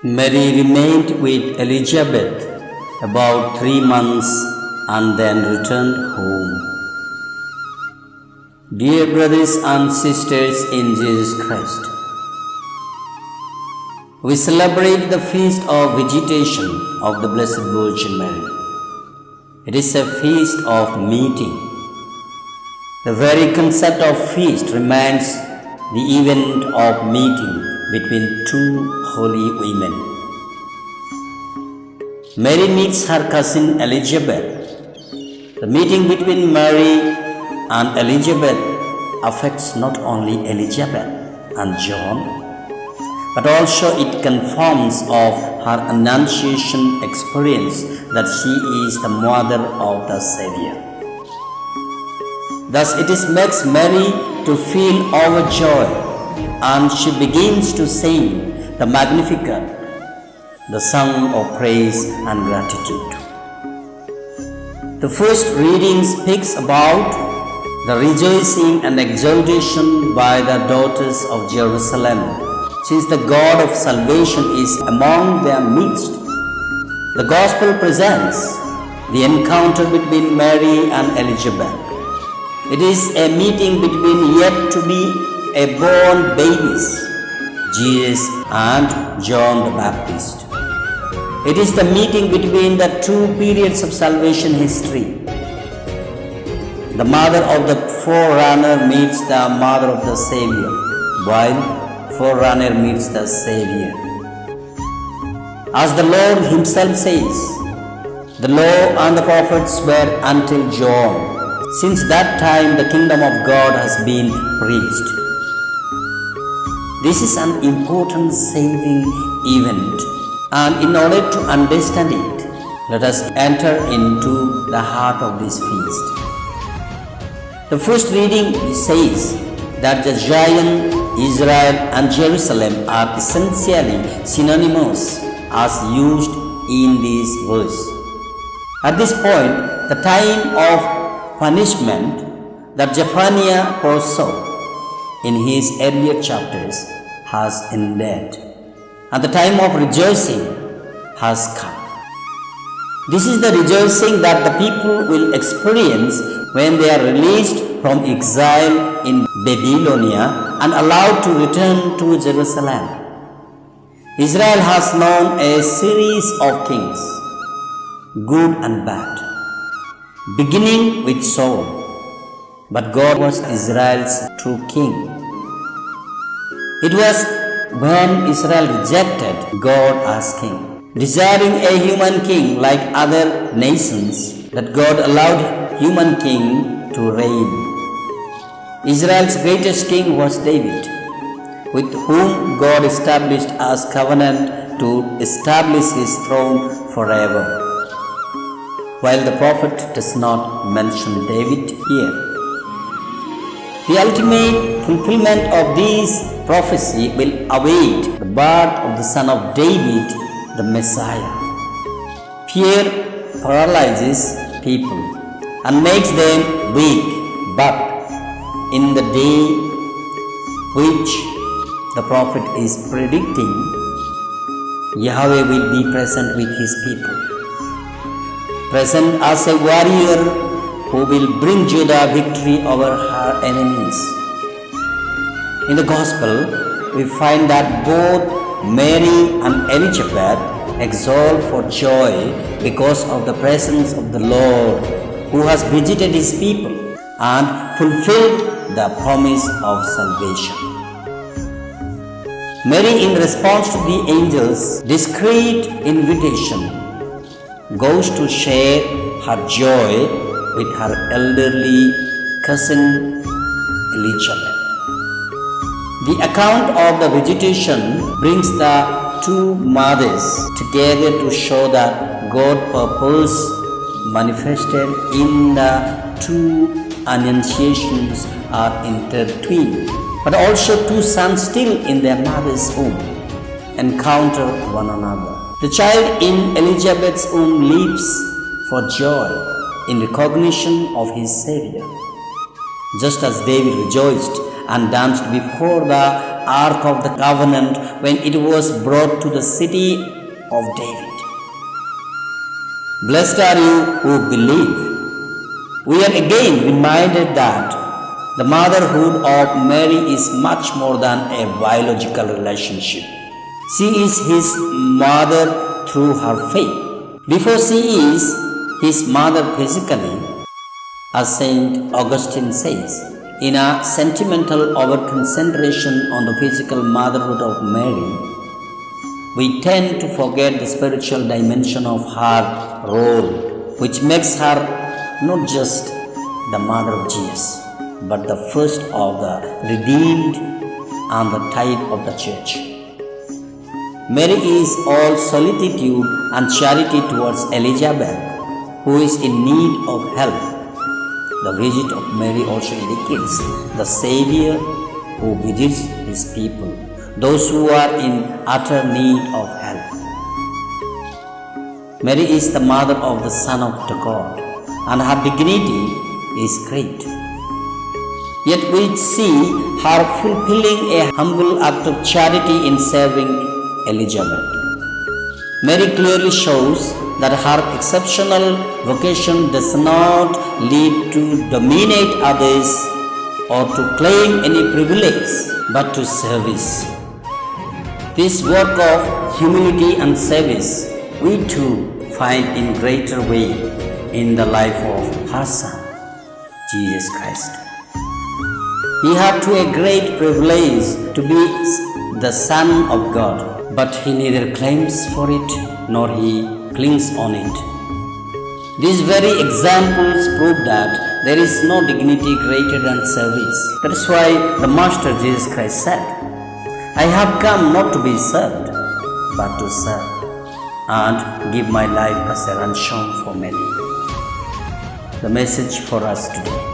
Mary remained with Elizabeth about 3 months and then returned home. Dear brothers and sisters in Jesus Christ, we celebrate the feast of visitation of the Blessed Virgin Mary. It is a feast of meeting. The very concept of feast remains the event of meeting between two holy women. Mary meets her cousin Elizabeth. The meeting between Mary and Elizabeth affects not only Elizabeth and John, but also it confirms of her Annunciation experience that she is the mother of the Savior. Thus it makes Mary to feel overjoyed, and she begins to sing the Magnificat, the song of praise and gratitude. The first reading speaks about the rejoicing and exaltation by the daughters of Jerusalem, since the God of salvation is among their midst. The Gospel presents the encounter between Mary and Elizabeth. It is a meeting between yet to be born babies, Jesus and John the Baptist. It is the meeting between the two periods of salvation history. The mother of the forerunner meets the mother of the Savior, while forerunner meets the Savior. As the Lord Himself says, the law and the prophets were until John. Since that time the kingdom of God has been preached. This is an important saving event, and in order to understand it, let us enter into the heart of this feast. The first reading says that the Zion, Israel and Jerusalem are essentially synonymous as used in this verse. At this point, the time of punishment that Zephaniah foresaw in his earlier chapters has ended, and the time of rejoicing has come. This is the rejoicing that the people will experience when they are released from exile in Babylonia and allowed to return to Jerusalem. Israel has known a series of kings, good and bad, beginning with Saul, but God was Israel's true king. It was when Israel rejected God as king, desiring a human king like other nations, that God allowed human king to reign. Israel's greatest king was David, with whom God established as covenant to establish his throne forever, while the prophet does not mention David here. The ultimate fulfillment of this prophecy will await the birth of the son of David, the Messiah. Fear paralyzes people and makes them weak, but in the day which the prophet is predicting, Yahweh will be present with his people, present as a warrior who will bring Judah victory over her enemies. In the Gospel, we find that both Mary and Elizabeth exult for joy because of the presence of the Lord, who has visited his people and fulfilled the promise of salvation. Mary, in response to the angel's discreet invitation, goes to share her joy with her elderly cousin Elizabeth. The account of the visitation brings the two mothers together to show that God's purpose manifested in the two annunciations are intertwined, but also two sons still in their mother's womb encounter one another. The child in Elizabeth's womb leaps for joy in recognition of his Savior, just as David rejoiced and danced before the Ark of the Covenant when it was brought to the city of David. Blessed are you who believe. We are again reminded that the motherhood of Mary is much more than a biological relationship. She is his mother through her faith. Before she is his mother physically, as Saint Augustine says, in a sentimental over-concentration on the physical motherhood of Mary, we tend to forget the spiritual dimension of her role, which makes her not just the mother of Jesus, but the first of the redeemed and the tithe of the church. Mary is all solicitude and charity towards Elizabeth, who is in need of help. The visit of Mary also indicates the Savior who visits his people, those who are in utter need of help. Mary is the mother of the Son of the God, and her dignity is great. Yet we see her fulfilling a humble act of charity in serving Elizabeth. Mary clearly shows that her exceptional vocation does not lead to dominate others or to claim any privilege, but to service. This work of humility and service we too find in greater way in the life of her Son, Jesus Christ. He had to a great privilege to be the Son of God, but he neither claims for it nor he clings on it. These very examples prove that there is no dignity greater than service. That is why the Master Jesus Christ said, I have come not to be served, but to serve, and give my life as a ransom for many. The message for us today.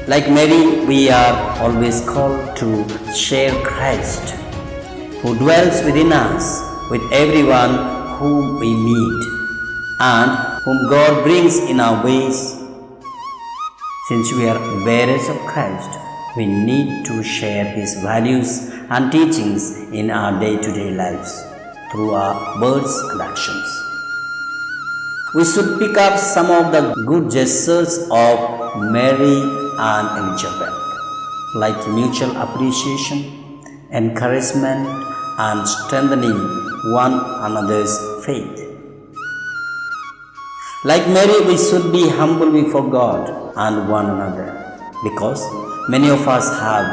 Like Mary, we are always called to share Christ, who dwells within us, with everyone whom we meet and whom God brings in our ways. Since we are bearers of Christ, we need to share His values and teachings in our day-to-day lives through our words and actions. We should pick up some of the good gestures of Mary and Elizabeth, like mutual appreciation, encouragement, and strengthening one another's faith. Like Mary, we should be humble before God and one another, because many of us have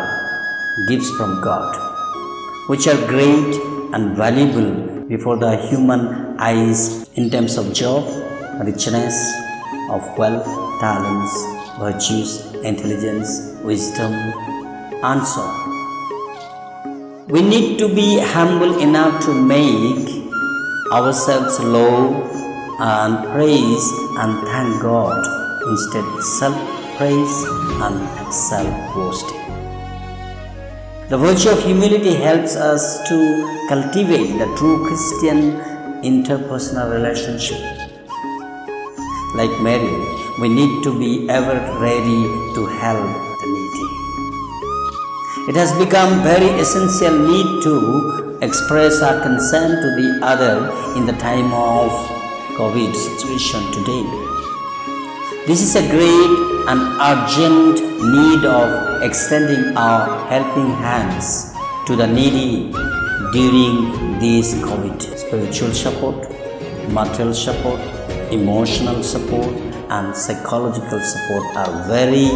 gifts from God, which are great and valuable before the human eyes in terms of job, richness, of wealth, talents, virtues, intelligence, wisdom, and so on. We need to be humble enough to make ourselves low and praise and thank God instead of self-praise and self-boasting. The virtue of humility helps us to cultivate the true Christian interpersonal relationship. Like Mary, we need to be ever ready to help the needy. It has become very essential need to express our concern to the other in the time of COVID situation today. This is a great and urgent need of extending our helping hands to the needy during this COVID. Spiritual support, material support, emotional support, and psychological support are very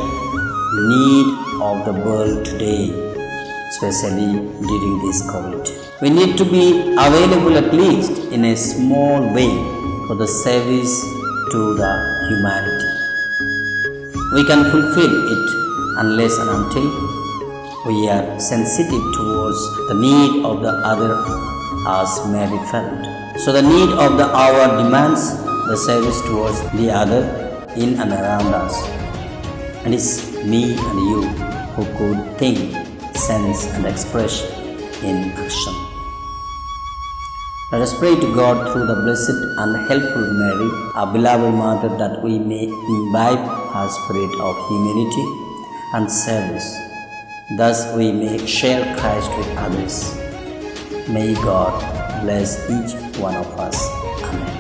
need of the world today, especially during this COVID. We need to be available at least in a small way for the service to the humanity. We can fulfill it unless and until we are sensitive towards the need of the other as Mary felt. So the need of the hour demands the service towards the other in and around us. And it's me and you who could think, sense, and express in action. Let us pray to God through the blessed and helpful Mary, our beloved Mother, that we may imbibe her spirit of humility and service, Thus we may share Christ with others. May God bless each one of us. Amen.